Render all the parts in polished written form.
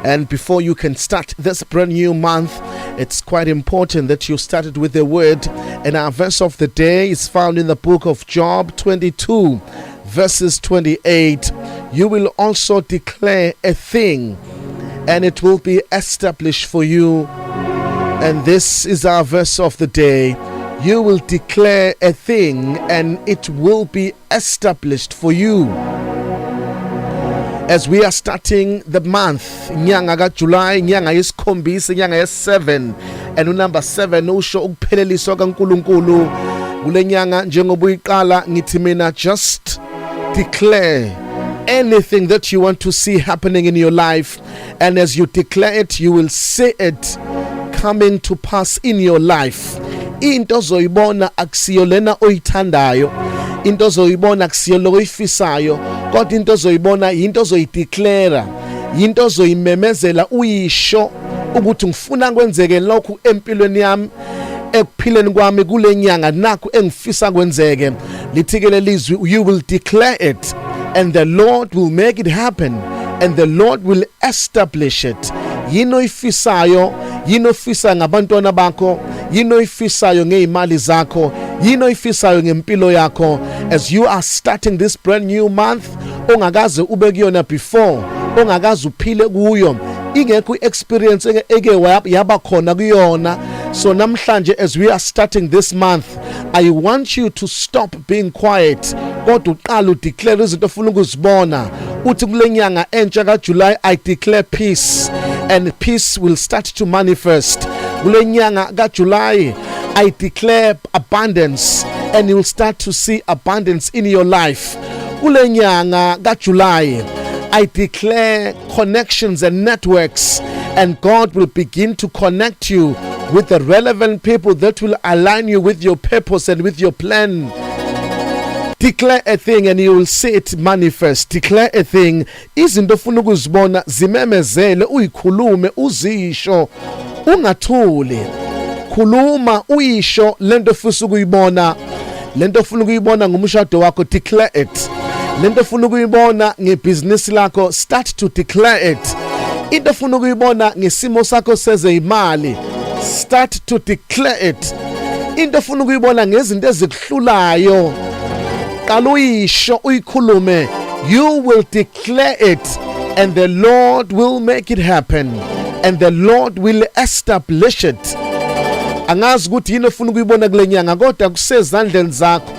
And before you can start this brand new month, it's quite important that you started with the word. And our verse of the day is found in the book of Job 22, verses 28. You will also declare a thing, and it will be established for you. And this is our verse of the day. You will declare a thing, and it will be established for you. As we are starting the month, nyanga ka July, nyanga yesikhombisa, nyanga ye7, and number 7 usho ukupheleliswa kaNkulunkulu. Kule nyanga njengoba uyiqala ngithi mina just declare anything that you want to see happening in your life, and as you declare it, you will see it coming to pass in your life. Into zoyibona akusiyo lena oyithandayo, into zoyibona akusiyo loyifisayo, kodwa into zoyibona into zoyideclare, into zoyimemezela uyisho ukuthi ngifuna kwenzeke lokhu empilweni yami, ekuphileni kwami kule nyanga nakho engifisa kwenzeke. Lithikele lizwi, you will declare it, and the Lord will make it happen, and the Lord will establish it. Yino ifisayo, yino ifisa ngabantwana bakho, yino ifisayo ngeimali zakho, yino ifisayo ngempilo yakho. As you are starting this brand new month, ongakaze ube kuyona before, ongakaze uphile kuyo, ingekho experience eke yaba khona kuyona. So namhlanje, as we are starting this month, I want you to stop being quiet, kodwa uqala udeclare izinto ofuna ukuzibona. Uthi kule nyanga entsha ka July, I declare peace, and peace will start to manifest. Kule nyanga ka July, I declare abundance, and you will start to see abundance in your life. Kule nyanga ka July, I declare connections and networks, and God will begin to connect you with the relevant people that will align you with your purpose and with your plan. Declare a thing and you will see it manifest. Declare a thing. Izinto ofuna ukuzibona zimemezele, uyikhulume, uzisho, ungathuli. Khuluma, uyisho lento ofuna ukuyibona. Lento ofuna ukuyibona ngumshado wakho, declare it. Lento ofuna ukuyibona ngebusiness lakho, start to declare it. Into ofuna ukuyibona ngesimo sakho sezeyimali, start to declare it. Into ofuna ukuyibona ngezinto ezikuhlulayo, qala uyisho, uyikhulume. You will declare it, and the Lord will make it happen, and the Lord will establish it. Angazi ukuthi yini ofuna ukuyibona kule nyanga, kodwa kusezandleni zakho.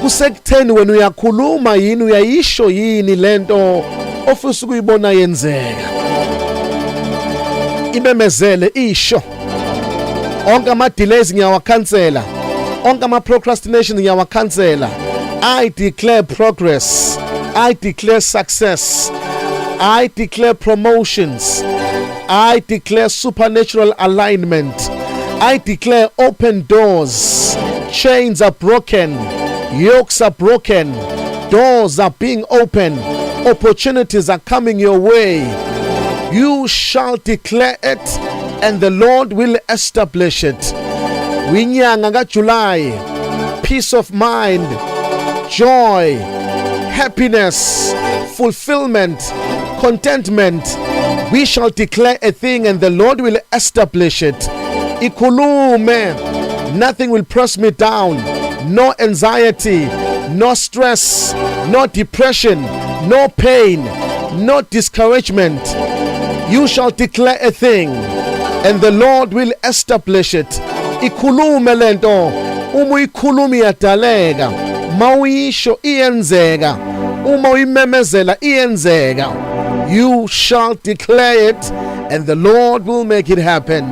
Kusekutheni wena uyakhuluma yini, uyayisho yini lento ofuna ukuyibona yenzeka. Imemezele, isho. Onke ama delays ngiyawakhansela, onke ama procrastination ngiyawakhansela. I declare progress, I declare success, I declare promotions, I declare supernatural alignment, I declare open doors. Chains are broken, yokes are broken, doors are being opened, opportunities are coming your way. You shall declare it, and the Lord will establish it. Winyanga ka July, peace of mind, joy, happiness, fulfillment, contentment. We shall declare a thing, and the Lord will establish it. Ikulume, nothing will press me down. No anxiety, no stress, no depression, no pain, no discouragement. You shall declare a thing, and the Lord will establish it. Ikulume lento, uyikhulumi yadaleka, mawuyisho iyenzeka, uyimemezela iyenzeka. You shall declare it, and the Lord will make it happen.